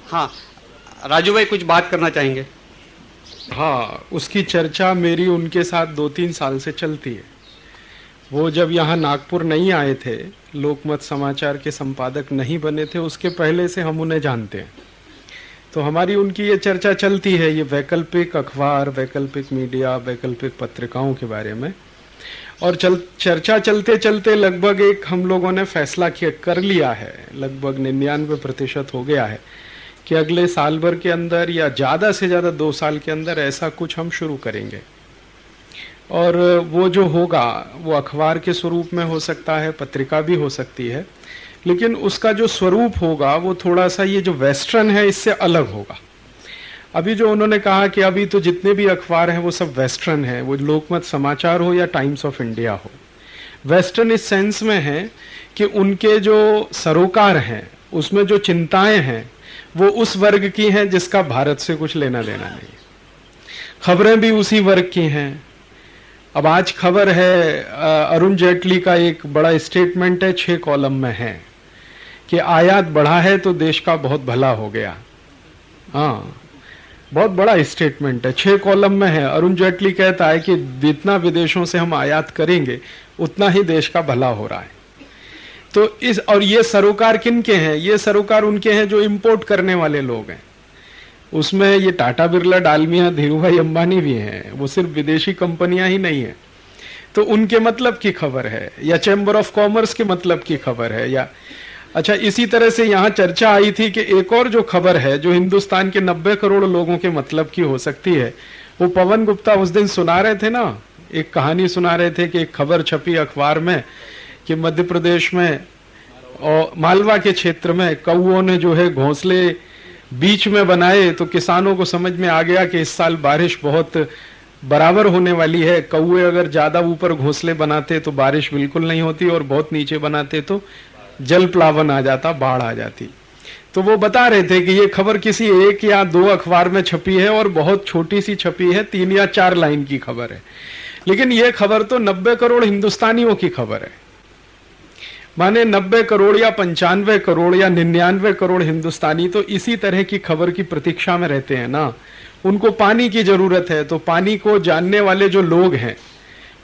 हाँ, राजू भाई कुछ बात करना चाहेंगे? हाँ, उसकी चर्चा मेरी उनके साथ 2-3 साल से चलती है। वो जब यहाँ नागपुर नहीं आए थे, लोकमत समाचार के संपादक नहीं बने थे, उसके पहले से हम उन्हें जानते हैं। तो हमारी उनकी ये चर्चा चलती है, ये वैकल्पिक अखबार, वैकल्पिक मीडिया, वैकल्पिक पत्रिकाओं के बारे में। और चर्चा चलते चलते लगभग एक हम लोगों ने फैसला कर लिया है, लगभग 99% हो गया है कि अगले साल भर के अंदर या ज़्यादा से ज़्यादा 2 साल के अंदर ऐसा कुछ हम शुरू करेंगे। और वो जो होगा वो अखबार के स्वरूप में हो सकता है, पत्रिका भी हो सकती है, लेकिन उसका जो स्वरूप होगा वो थोड़ा सा ये जो वेस्टर्न है इससे अलग होगा। अभी जो उन्होंने कहा कि अभी तो जितने भी अखबार हैं वो सब वेस्टर्न है, वो लोकमत समाचार हो या टाइम्स ऑफ इंडिया हो, वेस्टर्न इस सेंस में है कि उनके जो सरोकार हैं उसमें जो चिंताएं हैं वो उस वर्ग की हैं जिसका भारत से कुछ लेना देना नहीं। खबरें भी उसी वर्ग की हैं। अब आज खबर है, अरुण जेटली का एक बड़ा स्टेटमेंट है, 6 कॉलम में है कि आयात बढ़ा है तो देश का बहुत भला हो गया। हाँ, बहुत बड़ा स्टेटमेंट है, 6 कॉलम में है। अरुण जेटली कहता है कि जितना विदेशों से हम आयात करेंगे उतना ही देश का भला हो रहा है। तो और ये सरोकार किन के हैं? ये सरोकार उनके हैं जो इंपोर्ट करने वाले लोग हैं। उसमें ये टाटा बिरला, डालमिया, धीरूभाई अंबानी भी हैं, वो सिर्फ विदेशी कंपनियां ही नहीं है। तो उनके मतलब की खबर है, या चैम्बर ऑफ कॉमर्स के मतलब की खबर है, या अच्छा, इसी तरह से यहाँ चर्चा आई थी कि एक और जो खबर है जो हिंदुस्तान के 90 करोड़ लोगों के मतलब की हो सकती है, वो पवन गुप्ता उस दिन सुना रहे थे ना, एक कहानी सुना रहे थे कि एक खबर छपी अखबार में कि मध्य प्रदेश में और मालवा के क्षेत्र में कौओं ने जो है घोंसले बीच में बनाए, तो किसानों को समझ में आ गया कि इस साल बारिश बहुत बराबर होने वाली है। कौए अगर ज्यादा ऊपर घोंसले बनाते तो बारिश बिल्कुल नहीं होती, और बहुत नीचे बनाते तो जल प्लावन आ जाता, बाढ़ आ जाती। तो वो बता रहे थे कि ये खबर किसी 1 या 2 अखबार में छपी है और बहुत छोटी सी छपी है, 3 या 4 लाइन की खबर है, लेकिन ये खबर तो 90 करोड़ हिंदुस्तानियों की खबर है। माने 90 करोड़ या 95 करोड़ या 99 करोड़ हिंदुस्तानी तो इसी तरह की खबर की प्रतीक्षा में रहते हैं ना। उनको पानी की जरूरत है, तो पानी को जानने वाले जो लोग हैं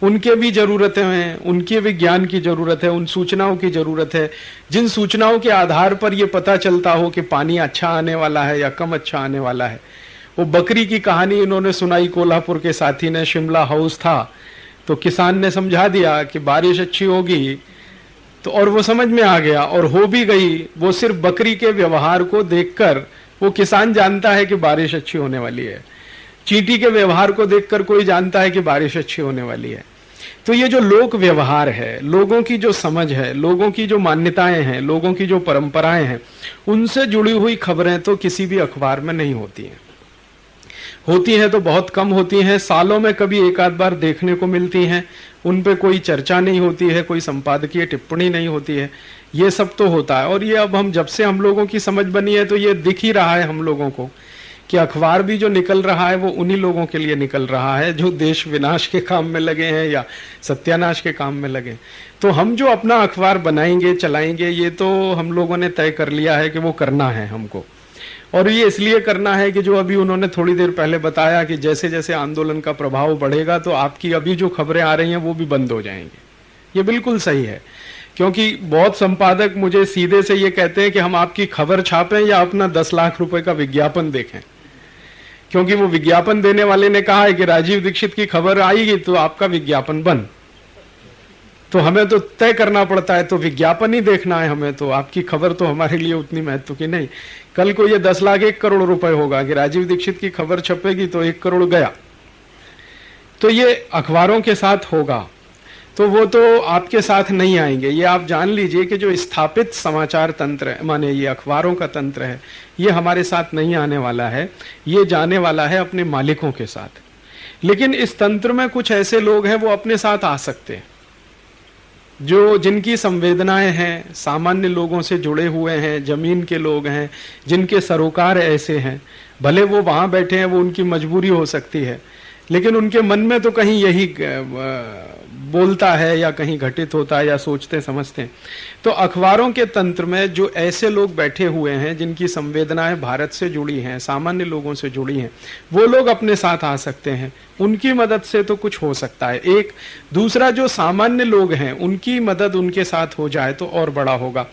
उनके भी जरूरतें हैं, उनके भी ज्ञान की जरूरत है, उन सूचनाओं की जरूरत है जिन सूचनाओं के आधार पर यह पता चलता हो कि पानी अच्छा आने वाला है या कम अच्छा आने वाला है। वो बकरी की कहानी इन्होंने सुनाई, कोल्हापुर के साथी ने, शिमला हाउस था, तो किसान ने समझा दिया कि बारिश अच्छी होगी, तो और वो समझ में आ गया और हो भी गई। वो सिर्फ बकरी के व्यवहार को देखकर वो किसान जानता है कि बारिश अच्छी होने वाली है। चींटी के व्यवहार को देखकर कोई जानता है कि बारिश अच्छी होने वाली है। तो ये जो लोक व्यवहार है, लोगों की जो समझ है, लोगों की जो मान्यताएं हैं, लोगों की जो परंपराएं हैं, उनसे जुड़ी हुई खबरें तो किसी भी अखबार में नहीं होती हैं। होती हैं तो बहुत कम होती हैं, सालों में कभी एक आध बार देखने को मिलती हैं, उन पे कोई चर्चा नहीं होती है, कोई संपादकीय टिप्पणी नहीं होती है। ये सब तो होता है। और ये अब जब से हम लोगों की समझ बनी है तो ये दिख ही रहा है हम लोगों को कि अखबार भी जो निकल रहा है वो उन्हीं लोगों के लिए निकल रहा है जो देश विनाश के काम में लगे हैं या सत्यानाश के काम में लगे। तो हम जो अपना अखबार बनाएंगे, चलाएंगे, ये तो हम लोगों ने तय कर लिया है कि वो करना है हमको। और ये इसलिए करना है कि जो अभी उन्होंने थोड़ी देर पहले बताया कि जैसे जैसे आंदोलन का प्रभाव बढ़ेगा तो आपकी अभी जो खबरें आ रही हैं वो भी बंद हो जाएंगी। ये बिल्कुल सही है, क्योंकि बहुत संपादक मुझे सीधे से ये कहते हैं कि हम आपकी खबर छापें या अपना 10 लाख रुपए का विज्ञापन देखें, क्योंकि वो विज्ञापन देने वाले ने कहा है कि राजीव दीक्षित की खबर आएगी तो आपका विज्ञापन बंद। तो हमें तो तय करना पड़ता है, तो विज्ञापन ही देखना है हमें, तो आपकी खबर तो हमारे लिए उतनी महत्व की नहीं। कल को ये 10 लाख 1 करोड़ रुपए होगा कि राजीव दीक्षित की खबर छपेगी तो 1 करोड़ गया। तो ये अखबारों के साथ होगा, तो वो तो आपके साथ नहीं आएंगे। ये आप जान लीजिए कि जो स्थापित समाचार तंत्र है, माने ये अखबारों का तंत्र है, ये हमारे साथ नहीं आने वाला है, ये जाने वाला है अपने मालिकों के साथ। लेकिन इस तंत्र में कुछ ऐसे लोग हैं वो अपने साथ आ सकते हैं, जो जिनकी संवेदनाएं हैं, सामान्य लोगों से जुड़े हुए हैं, जमीन के लोग हैं, जिनके सरोकार ऐसे हैं, भले वो वहां बैठे हैं, वो उनकी मजबूरी हो सकती है, लेकिन उनके मन में तो कहीं यही बोलता है या कहीं घटित होता है या सोचते समझते हैं। तो अखबारों के तंत्र में जो ऐसे लोग बैठे हुए हैं जिनकी संवेदनाएं भारत से जुड़ी हैं, सामान्य लोगों से जुड़ी हैं, वो लोग अपने साथ आ सकते हैं। उनकी मदद से तो कुछ हो सकता है। एक दूसरा, जो सामान्य लोग हैं उनकी मदद उनके साथ हो जाए तो और बड़ा होगा।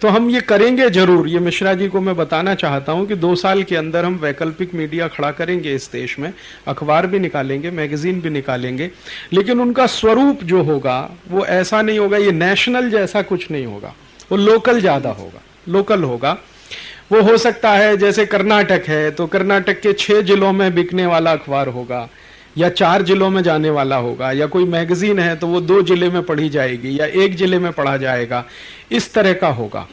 तो हम ये करेंगे जरूर। ये मिश्रा जी को मैं बताना चाहता हूं कि 2 साल के अंदर हम वैकल्पिक मीडिया खड़ा करेंगे इस देश में, अखबार भी निकालेंगे, मैगजीन भी निकालेंगे, लेकिन उनका स्वरूप जो होगा वो ऐसा नहीं होगा, ये नेशनल जैसा कुछ नहीं होगा, वो लोकल ज्यादा होगा, लोकल होगा। वो हो सकता है जैसे कर्नाटक है तो कर्नाटक के 6 जिलों में बिकने वाला अखबार होगा, या 4 जिलों में जाने वाला होगा, या कोई मैगजीन है तो वो 2 जिले में पढ़ी जाएगी या 1 जिले में पढ़ा जाएगा, इस तरह का होगा।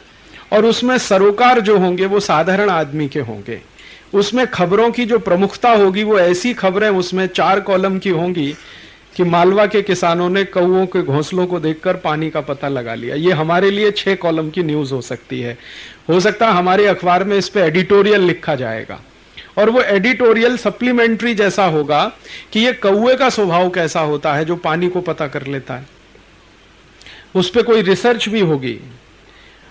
और उसमें सरोकार जो होंगे वो साधारण आदमी के होंगे। उसमें खबरों की जो प्रमुखता होगी वो ऐसी खबरें उसमें 4 कॉलम की होंगी कि मालवा के किसानों ने कौओं के घोंसलों को देखकर पानी का पता लगा लिया। ये हमारे लिए 6 कॉलम की न्यूज हो सकती है। हो सकता है हमारे अखबार में इस पे एडिटोरियल लिखा जाएगा, और वो एडिटोरियल सप्लीमेंट्री जैसा होगा कि ये कौए का स्वभाव कैसा होता है जो पानी को पता कर लेता है, उस पे कोई रिसर्च भी होगी।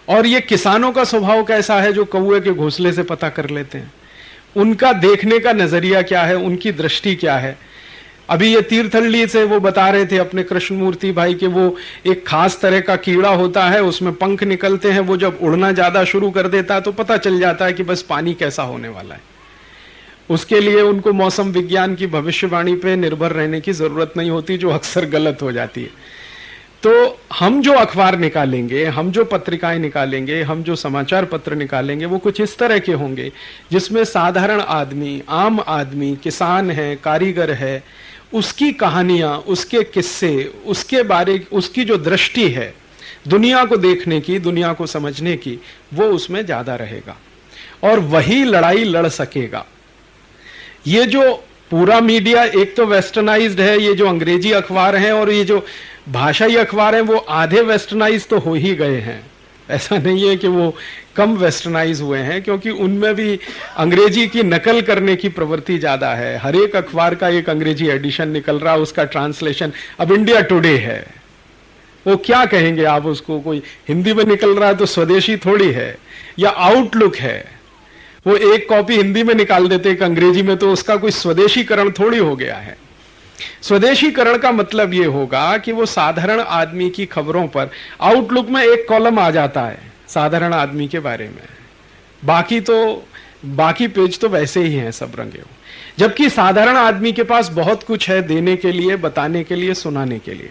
और ये किसानों का स्वभाव कैसा है जो कौए के घोंसले से पता कर लेते हैं, उनका देखने का नजरिया क्या है, उनकी दृष्टि क्या है। अभी ये तीर्थहल्ली से वो बता रहे थे अपने कृष्णमूर्ति भाई कि वो एक खास तरह का कीड़ा होता है, उसमें पंख निकलते हैं, वो जब उड़ना ज्यादा शुरू कर देता है तो पता चल जाता है कि बस पानी कैसा होने वाला है। उसके लिए उनको मौसम विज्ञान की भविष्यवाणी पे निर्भर रहने की जरूरत नहीं होती, जो अक्सर गलत हो जाती है। तो हम जो अखबार निकालेंगे, हम जो पत्रिकाएं निकालेंगे, हम जो समाचार पत्र निकालेंगे, वो कुछ इस तरह के होंगे जिसमें साधारण आदमी, आम आदमी, किसान है, कारीगर है, उसकी कहानियां, उसके किस्से, उसके बारे, उसकी जो दृष्टि है दुनिया को देखने की, दुनिया को समझने की, वो उसमें ज्यादा रहेगा और वही लड़ाई लड़ सकेगा। ये जो पूरा मीडिया एक तो वेस्टर्नाइज्ड है, ये जो अंग्रेजी अखबार हैं और ये जो भाषाई अखबार हैं वो आधे वेस्टर्नाइज तो हो ही गए हैं। ऐसा नहीं है कि वो कम वेस्टर्नाइज हुए हैं, क्योंकि उनमें भी अंग्रेजी की नकल करने की प्रवृत्ति ज्यादा है। हर एक अखबार का एक अंग्रेजी एडिशन निकल रहा है, उसका ट्रांसलेशन। अब इंडिया टुडे है, वो क्या कहेंगे आप उसको, कोई हिंदी में निकल रहा है तो स्वदेशी थोड़ी है। या आउटलुक है, वो एक कॉपी हिंदी में निकाल देते एक अंग्रेजी में, तो उसका कोई स्वदेशीकरण थोड़ी हो गया है। स्वदेशीकरण का मतलब यह होगा कि वो साधारण आदमी की खबरों पर आउटलुक में एक कॉलम आ जाता है साधारण आदमी के बारे में, बाकी पेज तो वैसे ही हैं सब रंगे हुए, जबकि साधारण आदमी के पास बहुत कुछ है देने के लिए, बताने के लिए, सुनाने के लिए।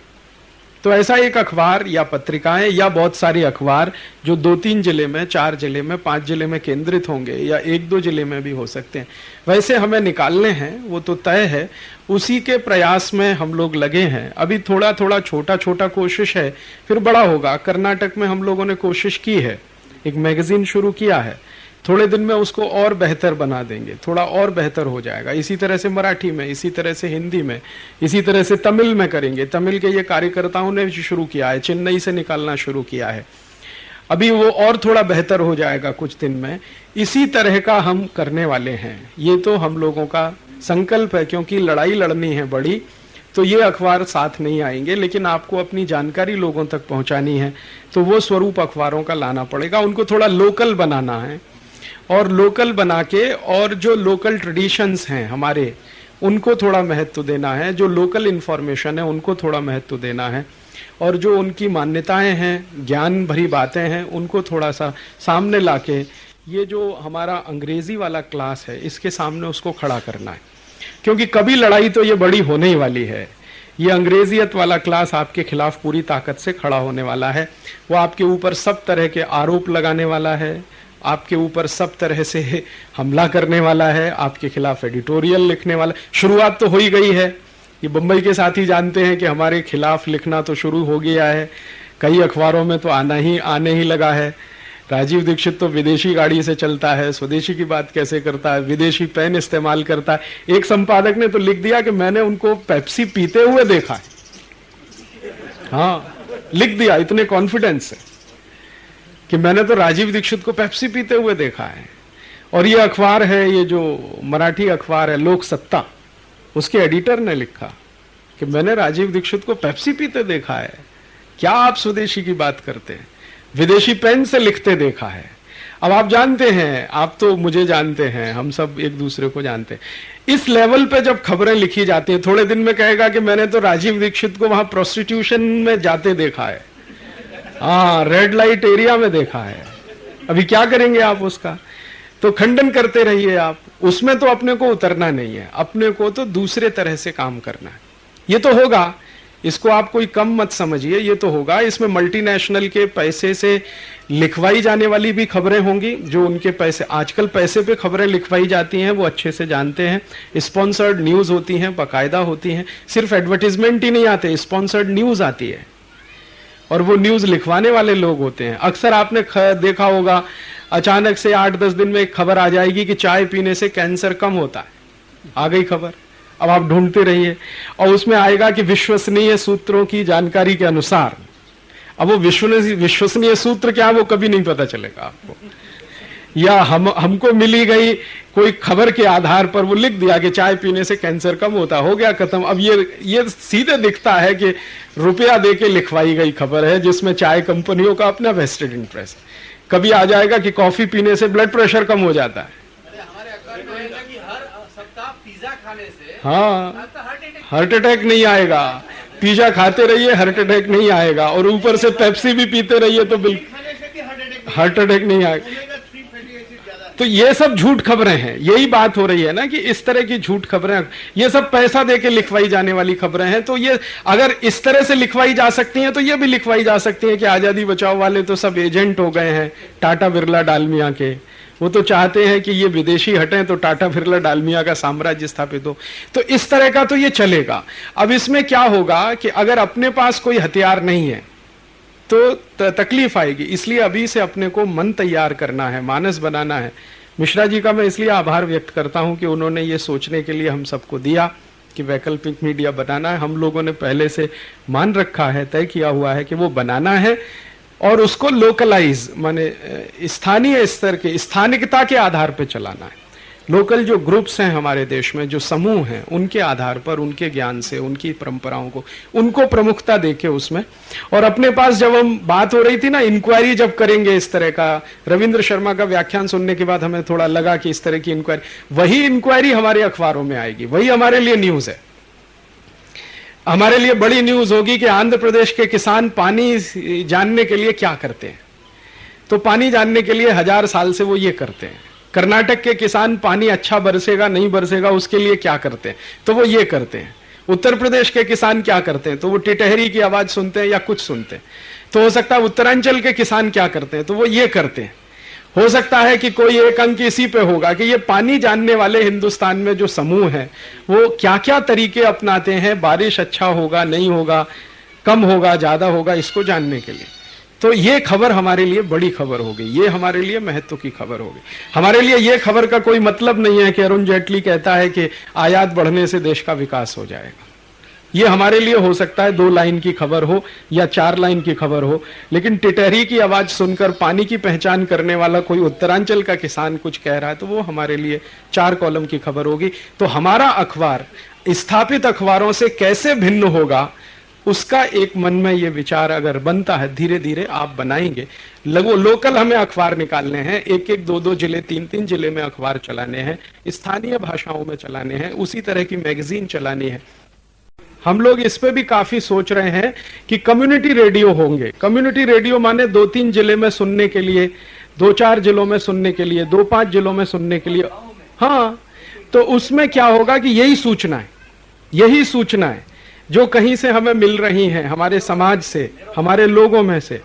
तो ऐसा एक अखबार या पत्रिकाएं या बहुत सारे अखबार जो 2-3 जिले में, 4 जिले में, 5 जिले में केंद्रित होंगे या 1-2 जिले में भी हो सकते हैं, वैसे हमें निकालने हैं, वो तो तय है। उसी के प्रयास में हम लोग लगे हैं। अभी थोड़ा थोड़ा छोटा छोटा कोशिश है, फिर बड़ा होगा। कर्नाटक में हम लोगों ने कोशिश की है, एक मैगजीन शुरू किया है, थोड़े दिन में उसको और बेहतर बना देंगे, थोड़ा और बेहतर हो जाएगा। इसी तरह से मराठी में, इसी तरह से हिंदी में, इसी तरह से तमिल में करेंगे। तमिल के ये कार्यकर्ताओं ने शुरू किया है, चेन्नई से निकालना शुरू किया है, अभी वो और थोड़ा बेहतर हो जाएगा कुछ दिन में। इसी तरह का हम करने वाले हैं। ये तो हम लोगों का संकल्प है, क्योंकि लड़ाई लड़नी है बड़ी, तो ये अखबार साथ नहीं आएंगे। लेकिन आपको अपनी जानकारी लोगों तक पहुंचानी है तो वो स्वरूप अखबारों का लाना पड़ेगा। उनको थोड़ा लोकल बनाना है, और लोकल बना के, और जो लोकल ट्रेडिशंस हैं हमारे, उनको थोड़ा महत्व देना है। जो लोकल इंफॉर्मेशन है उनको थोड़ा महत्व देना है, और जो उनकी मान्यताएं हैं, ज्ञान भरी बातें हैं, उनको थोड़ा सा सामने लाके, ये जो हमारा अंग्रेजी वाला क्लास है इसके सामने उसको खड़ा करना है। क्योंकि कभी लड़ाई तो ये बड़ी होने ही वाली है। ये अंग्रेजियत वाला क्लास आपके खिलाफ पूरी ताकत से खड़ा होने वाला है। वो आपके ऊपर सब तरह के आरोप लगाने वाला है, आपके ऊपर सब तरह से हमला करने वाला है, आपके खिलाफ एडिटोरियल लिखने वाला। शुरुआत तो हो ही गई है, ये बंबई के साथी जानते हैं कि हमारे खिलाफ लिखना तो शुरू हो गया है। कई अखबारों में तो आने ही लगा है। राजीव दीक्षित तो विदेशी गाड़ी से चलता है, स्वदेशी की बात कैसे करता है, विदेशी पेन इस्तेमाल करता है। एक संपादक ने तो लिख दिया कि मैंने उनको पेप्सी पीते हुए देखा है। हाँ, लिख दिया इतने कॉन्फिडेंस से कि मैंने तो राजीव दीक्षित को पेप्सी पीते हुए देखा है। और ये अखबार है, ये जो मराठी अखबार है लोक सत्ता, उसके एडिटर ने लिखा कि मैंने राजीव दीक्षित को पेप्सी पीते देखा है, क्या आप स्वदेशी की बात करते हैं, विदेशी पेन से लिखते देखा है। अब आप जानते हैं, आप तो मुझे जानते हैं, हम सब एक दूसरे को जानते हैं। इस लेवल पे जब खबरें लिखी जाती हैं, थोड़े दिन में कहेगा कि मैंने तो राजीव दीक्षित को वहां प्रोस्टिट्यूशन में जाते देखा है, हाँ रेड लाइट एरिया में देखा है। अभी क्या करेंगे आप उसका? तो खंडन करते रहिए आप, उसमें तो अपने को उतरना नहीं है, अपने को तो दूसरे तरह से काम करना है। ये तो होगा, इसको आप कोई कम मत समझिए, ये तो होगा। इसमें मल्टीनेशनल के पैसे से लिखवाई जाने वाली भी खबरें होंगी, जो उनके पैसे, आजकल पैसे पे खबरें लिखवाई जाती हैं, वो अच्छे से जानते हैं। स्पॉन्सर्ड न्यूज होती हैं, बाकायदा होती हैं, सिर्फ एडवर्टीजमेंट ही नहीं आते, स्पॉन्सर्ड न्यूज आती है, और वो न्यूज लिखवाने वाले लोग होते हैं। अक्सर आपने देखा होगा, अचानक से 8-10 दिन में एक खबर आ जाएगी कि चाय पीने से कैंसर कम होता है, आ गई खबर। अब आप ढूंढते रहिए, और उसमें आएगा कि विश्वसनीय सूत्रों की जानकारी के अनुसार। अब वो विश्वसनीय सूत्र क्या है वो कभी नहीं पता चलेगा आपको, या हमको मिली गई कोई खबर के आधार पर वो लिख दिया कि चाय पीने से कैंसर कम होता, हो गया खत्म। अब ये सीधे दिखता है कि रुपया देके लिखवाई गई खबर है, जिसमें चाय कंपनियों का अपना वेस्टेड इंटरेस्ट। कभी आ जाएगा कि कॉफी पीने से ब्लड प्रेशर कम हो जाता है, हाँ हार्ट अटैक नहीं आएगा, पिज्जा खाते रहिए हार्ट अटैक नहीं आएगा, और ऊपर से पेप्सी भी पीते रहिए तो बिल्कुल हार्ट अटैक नहीं आएगा। तो ये सब झूठ खबरें हैं, यही बात हो रही है ना कि इस तरह की झूठ खबरें, ये सब पैसा देके लिखवाई जाने वाली खबरें हैं। तो ये अगर इस तरह से लिखवाई जा सकती हैं तो ये भी लिखवाई जा सकती हैं कि आजादी बचाओ वाले तो सब एजेंट हो गए हैं टाटा बिरला डालमिया के, वो तो चाहते हैं कि ये विदेशी हटें तो टाटा बिरला डालमिया का साम्राज्य स्थापित हो। तो इस तरह का तो ये चलेगा। अब इसमें क्या होगा कि अगर अपने पास कोई हथियार नहीं है तो तकलीफ आएगी, इसलिए अभी से अपने को मन तैयार करना है, मानस बनाना है। मिश्रा जी का मैं इसलिए आभार व्यक्त करता हूं कि उन्होंने ये सोचने के लिए हम सबको दिया कि वैकल्पिक मीडिया बनाना है। हम लोगों ने पहले से मान रखा है, तय किया हुआ है कि वो बनाना है, और उसको लोकलाइज माने स्थानीय स्तर के, स्थानिकता के आधार पर चलाना है। लोकल जो ग्रुप्स हैं हमारे देश में, जो समूह हैं, उनके आधार पर, उनके ज्ञान से, उनकी परंपराओं को, उनको प्रमुखता देके उसमें। और अपने पास जब हम बात हो रही थी ना, इंक्वायरी जब करेंगे इस तरह का, रविंद्र शर्मा का व्याख्यान सुनने के बाद हमें थोड़ा लगा कि इस तरह की इंक्वायरी, वही इंक्वायरी हमारे अखबारों में आएगी, वही हमारे लिए न्यूज है। हमारे लिए बड़ी न्यूज होगी कि आंध्र प्रदेश के किसान पानी जानने के लिए क्या करते हैं, तो पानी जानने के लिए 1000 साल से वो ये करते हैं। कर्नाटक के किसान पानी अच्छा बरसेगा नहीं बरसेगा उसके लिए क्या करते हैं, तो वो ये करते हैं। उत्तर प्रदेश के किसान क्या करते हैं, तो वो टिटहरी की आवाज सुनते हैं या कुछ सुनते हैं। तो हो सकता है उत्तरांचल के किसान क्या करते हैं, तो वो ये करते हैं। हो सकता है कि कोई एक अंक इसी पे होगा कि ये पानी जानने वाले हिंदुस्तान में जो समूह है वो क्या क्या तरीके अपनाते हैं, बारिश अच्छा होगा नहीं होगा, कम होगा ज्यादा होगा, इसको जानने के लिए। तो ये खबर हमारे लिए बड़ी खबर हो गई, ये हमारे लिए महत्व की खबर हो गई। हमारे लिए ये खबर का कोई मतलब नहीं है कि अरुण जेटली कहता है कि आयात बढ़ने से देश का विकास हो जाएगा। ये हमारे लिए हो सकता है 2 लाइन की खबर हो या 4 लाइन की खबर हो, लेकिन टिटहरी की आवाज सुनकर पानी की पहचान करने वाला कोई उत्तरांचल का किसान कुछ कह रहा है तो वो हमारे लिए 4 कॉलम की खबर होगी। तो हमारा अखबार स्थापित अखबारों से कैसे भिन्न होगा, उसका एक मन में ये विचार अगर बनता है, धीरे धीरे आप बनाएंगे। लोकल हमें अखबार निकालने हैं, 1-1, 2-2 जिले, 3-3 जिले में अखबार चलाने हैं, स्थानीय भाषाओं में चलाने हैं, उसी तरह की मैगजीन चलानी है। हम लोग इस पे भी काफी सोच रहे हैं कि कम्युनिटी रेडियो होंगे। कम्युनिटी रेडियो माने 2-3 जिले में सुनने के लिए, 2-4 जिलों में सुनने के लिए, 2-5 जिलों में सुनने के लिए। हाँ, तो उसमें क्या होगा कि यही सूचना है जो कहीं से हमें मिल रही हैं, हमारे समाज से, हमारे लोगों में से।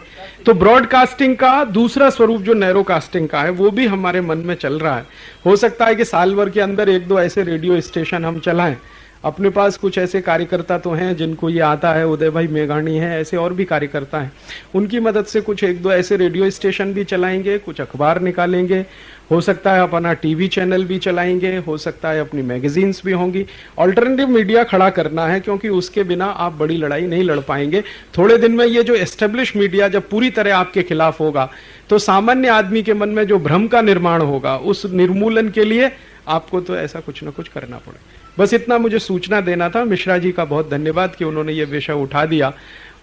तो ब्रॉडकास्टिंग का दूसरा स्वरूप जो नैरोकास्टिंग का है वो भी हमारे मन में चल रहा है। हो सकता है कि साल भर के अंदर 1-2 ऐसे रेडियो स्टेशन हम चलाएं। अपने पास कुछ ऐसे कार्यकर्ता तो हैं जिनको ये आता है, उदय भाई मेघानी है, ऐसे और भी कार्यकर्ता हैं। उनकी मदद से कुछ 1-2 ऐसे रेडियो स्टेशन भी चलाएंगे, कुछ अखबार निकालेंगे, हो सकता है अपना टीवी चैनल भी चलाएंगे, हो सकता है अपनी मैगजीन्स भी होंगी। ऑल्टरनेटिव मीडिया खड़ा करना है, क्योंकि उसके बिना आप बड़ी लड़ाई नहीं लड़ पाएंगे। थोड़े दिन में ये जो एस्टेब्लिश मीडिया जब पूरी तरह आपके खिलाफ होगा तो सामान्य आदमी के मन में जो भ्रम का निर्माण होगा, उस निर्मूलन के लिए आपको तो ऐसा कुछ ना कुछ करना पड़ेगा। बस इतना मुझे सूचना देना था। मिश्रा जी का बहुत धन्यवाद कि उन्होंने ये विषय उठा दिया,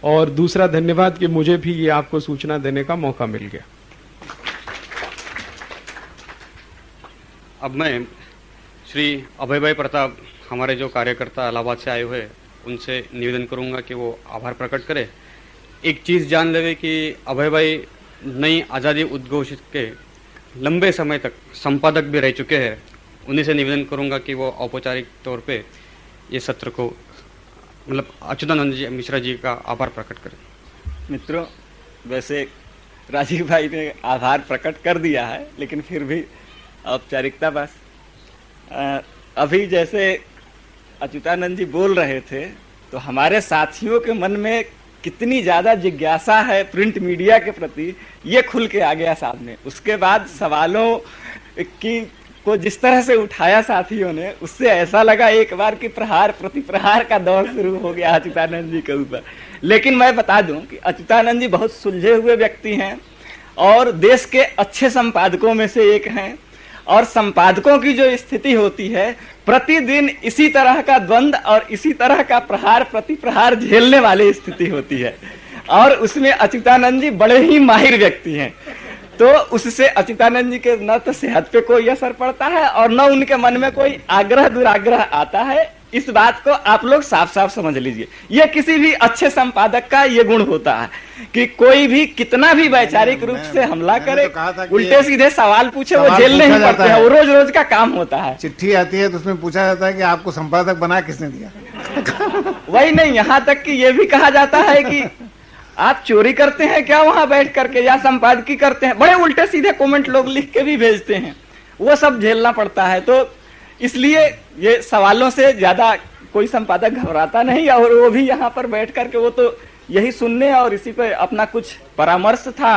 और दूसरा धन्यवाद कि मुझे भी ये आपको सूचना देने का मौका मिल गया। अब मैं श्री अभय भाई प्रताप, हमारे जो कार्यकर्ता इलाहाबाद से आए हुए, उनसे निवेदन करूंगा कि वो आभार प्रकट करें। एक चीज़ जान लेवे कि अभय भाई नई आज़ादी उद्घोषित के लंबे समय तक संपादक भी रह चुके हैं। उन्हीं से निवेदन करूंगा कि वो औपचारिक तौर पे ये सत्र को मतलब अच्युतानंद जी मिश्रा जी का आभार प्रकट करें। मित्रों, वैसे राजीव भाई ने आभार प्रकट कर दिया है, लेकिन फिर भी औपचारिकता बस। अभी जैसे अच्युतानंद जी बोल रहे थे तो हमारे साथियों के मन में कितनी ज़्यादा जिज्ञासा है प्रिंट मीडिया के प्रति, ये खुल के आ गया सामने। उसके बाद सवालों की को जिस तरह से उठाया साथियों ने, उससे ऐसा लगा एक बार कि प्रहार प्रतिप्रहार का दौर शुरू हो गया अच्युतानंद जी के ऊपर। लेकिन मैं बता दूं कि अच्युतानंद जी बहुत सुलझे हुए व्यक्ति हैं और देश के अच्छे संपादकों में से एक हैं। और संपादकों की जो स्थिति होती है, प्रतिदिन इसी तरह का द्वंद्व और इसी तरह का प्रहार प्रतिप्रहार झेलने वाली स्थिति होती है, और उसमें अच्युतानंद जी बड़े ही माहिर व्यक्ति हैं। तो उससे अच्युतानंद जी के न तो सेहत पे कोई असर पड़ता है और न उनके मन में कोई आग्रह दुराग्रह आता है। इस बात को आप लोग साफ साफ समझ लीजिए। ये किसी भी अच्छे संपादक का ये गुण होता है कि कोई भी कितना भी वैचारिक रूप से हमला करे, उल्टे सीधे सवाल पूछे, वो झेलने ही पड़ते हैं। वो रोज रोज का काम होता है। चिट्ठी आती है तो उसमें पूछा जाता है कि आपको संपादक बना किसने दिया। वही नहीं, यहाँ तक कि ये भी कहा जाता है कि आप चोरी करते हैं क्या वहां बैठ करके, या संपादकी करते हैं। बड़े उल्टे सीधे कमेंट लोग लिख के भी भेजते हैं, वो सब झेलना पड़ता है। तो इसलिए ये सवालों से ज्यादा कोई संपादक घबराता नहीं, और वो भी यहाँ पर बैठ करके वो तो यही सुनने और इसी पे अपना कुछ परामर्श था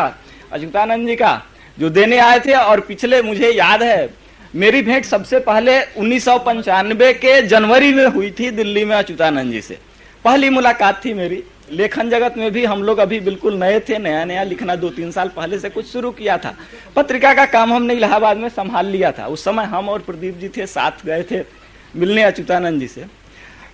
अच्युतानंद जी का जो देने आए थे। और पिछले मुझे याद है मेरी भेंट सबसे पहले 1995 के जनवरी में हुई थी दिल्ली में अच्युतानंद जी से। पहली मुलाकात थी मेरी। लेखन जगत में भी हम लोग अभी बिल्कुल नए थे, नया नया लिखना 2-3 साल पहले से कुछ शुरू किया था। पत्रिका का काम हमने इलाहाबाद में संभाल लिया था। उस समय हम और प्रदीप जी थे, साथ गए थे मिलने अच्युतानंद जी से।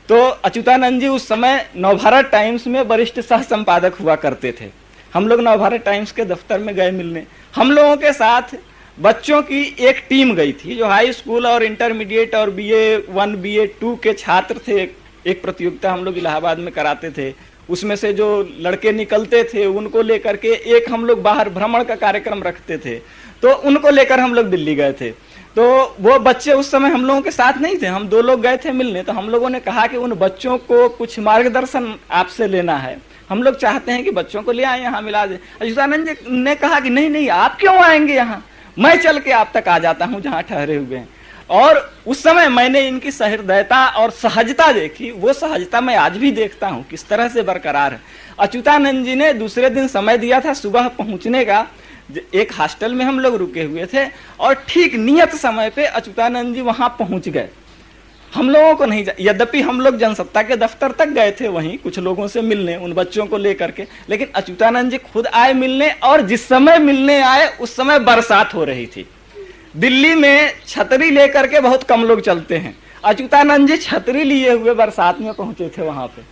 तो अच्युतानंद जी उस समय नवभारत टाइम्स में वरिष्ठ सह संपादक हुआ करते थे। हम लोग नवभारत टाइम्स के दफ्तर में गए मिलने। हम लोगों के साथ बच्चों की एक टीम गई थी जो हाई स्कूल और इंटरमीडिएट और BA1 BA2 के छात्र थे। एक प्रतियोगिता हम लोग इलाहाबाद में कराते थे, उसमें से जो लड़के निकलते थे उनको लेकर के एक हम लोग बाहर भ्रमण का कार्यक्रम रखते थे। तो उनको लेकर हम लोग दिल्ली गए थे। तो वो बच्चे उस समय हम लोगों के साथ नहीं थे, हम 2 लोग गए थे मिलने। तो हम लोगों ने कहा कि उन बच्चों को कुछ मार्गदर्शन आपसे लेना है, हम लोग चाहते हैं कि बच्चों को ले आए यहाँ मिला दे। अच्युतानंद जी ने कहा कि नहीं नहीं, आप क्यों आएंगे यहाँ, मैं चल के आप तक आ जाता हूँ जहाँ ठहरे हुए हैं। और उस समय मैंने इनकी सहृदयता और सहजता देखी। वो सहजता मैं आज भी देखता हूँ किस तरह से बरकरार है। अच्युतानंद जी ने दूसरे दिन समय दिया था सुबह पहुंचने का। एक हॉस्टल में हम लोग रुके हुए थे और ठीक नियत समय पे अच्युतानंद जी वहां पहुंच गए। हम लोगों को नहीं, यद्यपि हम लोग जनसत्ता के दफ्तर तक गए थे वहीं कुछ लोगों से मिलने, उन बच्चों को लेकर के, लेकिन अच्युतानंद जी खुद आए मिलने। और जिस समय मिलने आए उस समय बरसात हो रही थी। दिल्ली में छतरी लेकर के बहुत कम लोग चलते हैं, अच्युतानंद जी छतरी लिए हुए बरसात में पहुंचे थे वहां पे।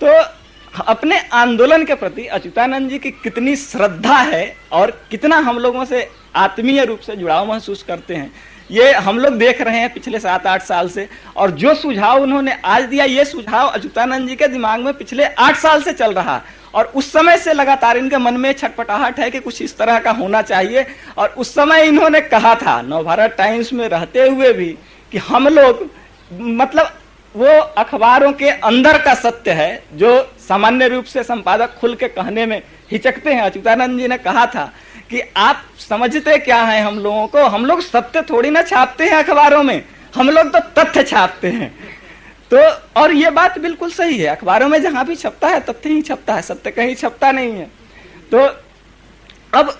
तो अपने आंदोलन के प्रति अच्युतानंद जी की कितनी श्रद्धा है और कितना हम लोगों से आत्मीय रूप से जुड़ाव महसूस करते हैं, ये हम लोग देख रहे हैं पिछले 7-8 साल से। और जो सुझाव उन्होंने आज दिया, ये सुझाव अच्युतानंद जी के दिमाग में पिछले 8 साल से चल रहा है। और उस समय से लगातार इनके मन में छटपटाहट है कि कुछ इस तरह का होना चाहिए। और उस समय इन्होंने कहा था नवभारत टाइम्स में रहते हुए भी कि हम लोग, मतलब वो अखबारों के अंदर का सत्य है जो सामान्य रूप से संपादक खुल के कहने में हिचकते हैं। अच्युतानंद जी ने कहा था कि आप समझते क्या है हम लोगों को, हम लोग सत्य थोड़ी ना छापते हैं अखबारों में, हम लोग तो तथ्य छापते हैं। तो और ये बात बिल्कुल सही है, अखबारों में जहां भी छपता है तथ्य ही छपता है, सत्य कहीं छपता नहीं है। तो अब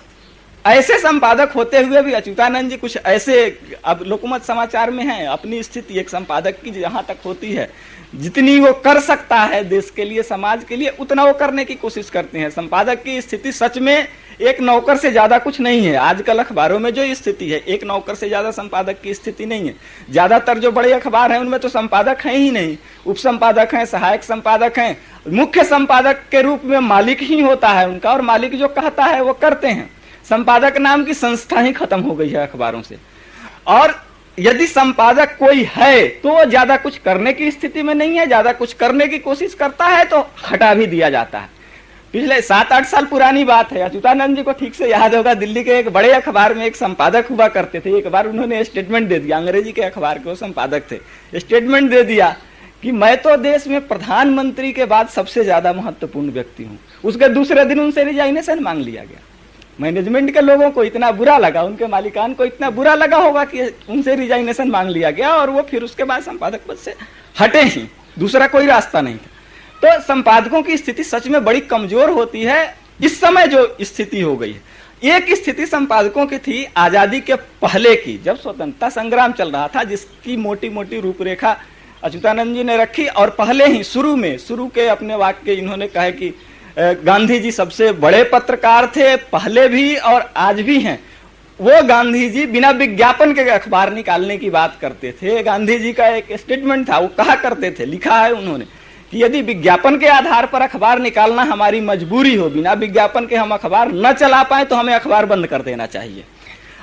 ऐसे संपादक होते हुए भी अच्युतानंद जी कुछ ऐसे, अब लोकमत समाचार में है, अपनी स्थिति एक संपादक की जहां तक होती है, जितनी वो कर सकता है देश के लिए समाज के लिए उतना वो करने की कोशिश करते हैं। संपादक की स्थिति सच में एक नौकर से ज्यादा कुछ नहीं है। आजकल अखबारों में जो स्थिति है, एक नौकर से ज्यादा संपादक की स्थिति नहीं है। ज्यादातर जो बड़े अखबार हैं उनमें तो संपादक हैं ही नहीं, उप संपादक हैं, सहायक संपादक हैं। मुख्य संपादक के रूप में मालिक ही होता है उनका, और मालिक जो कहता है वो करते हैं। संपादक नाम की संस्था ही खत्म हो गई है अखबारों से। और यदि संपादक कोई है तो वो ज्यादा कुछ करने की स्थिति में नहीं है, ज्यादा कुछ करने की कोशिश करता है तो हटा भी दिया जाता है। पिछले 7-8 साल पुरानी बात है, अच्युतानंद जी को ठीक से याद होगा, दिल्ली के एक बड़े अखबार में एक संपादक हुआ करते थे। एक बार उन्होंने स्टेटमेंट दे दिया, अंग्रेजी के अखबार के वो संपादक थे, स्टेटमेंट दे दिया कि मैं तो देश में प्रधानमंत्री के बाद सबसे ज्यादा महत्वपूर्ण व्यक्ति हूँ। उसके दूसरे दिन उनसे रिजाइनेशन मांग लिया गया। मैनेजमेंट के लोगों को इतना बुरा लगा, उनके मालिकान को इतना बुरा लगा होगा कि उनसे रिजाइनेशन मांग लिया गया, और वो फिर उसके बाद संपादक पद से हटे ही, दूसरा कोई रास्ता नहीं था। तो संपादकों की स्थिति सच में बड़ी कमजोर होती है। इस समय जो स्थिति हो गई है, एक स्थिति संपादकों की थी आजादी के पहले की, जब स्वतंत्रता संग्राम चल रहा था, जिसकी मोटी मोटी रूपरेखा अच्युतानंद जी ने रखी। और पहले ही शुरू के अपने वाक्य इन्होंने कहे कि गांधी जी सबसे बड़े पत्रकार थे, पहले भी और आज भी हैं। वो गांधी जी बिना विज्ञापन के अखबार निकालने की बात करते थे। गांधी जी का एक स्टेटमेंट था, वो कहा करते थे, लिखा है उन्होंने कि यदि विज्ञापन के आधार पर अखबार निकालना हमारी मजबूरी हो, बिना विज्ञापन के हम अखबार न चला पाए तो हमें अखबार बंद कर देना चाहिए।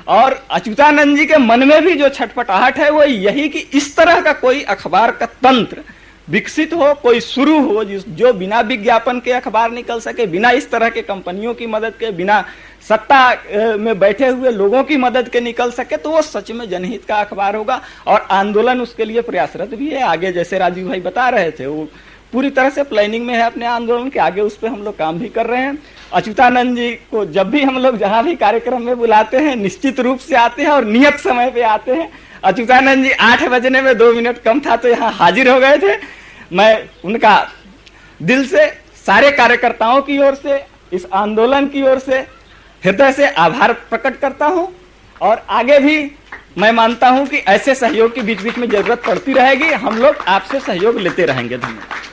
और अच्युतानंद जी के मन में भी जो छटपटाहट है वो यही कि इस तरह का कोई अखबार का तंत्र विकसित हो, कोई शुरू हो जो बिना विज्ञापन के अखबार निकल सके, बिना इस तरह के कंपनियों की मदद के, बिना सत्ता में बैठे हुए लोगों की मदद के निकल सके, तो वो सच में जनहित का अखबार होगा। और आंदोलन उसके लिए प्रयासरत भी है। आगे जैसे राजीव भाई बता रहे थे, वो पूरी तरह से प्लानिंग में है अपने आंदोलन के, आगे उस पर हम लोग काम भी कर रहे हैं। अच्युतानंद जी को जब भी हम लोग जहां भी कार्यक्रम में बुलाते हैं निश्चित रूप से आते हैं और नियत समय पे आते हैं। अच्युतानंद जी 8 बजने में 2 मिनट कम था तो यहाँ हाजिर हो गए थे। मैं उनका दिल से, सारे कार्यकर्ताओं की ओर से, इस आंदोलन की ओर से हृदय से आभार प्रकट करता हूं। और आगे भी मैं मानता हूं कि ऐसे सहयोग की बीच बीच में जरूरत पड़ती रहेगी। हम लोग आपसे सहयोग लेते रहेंगे। धन्यवाद।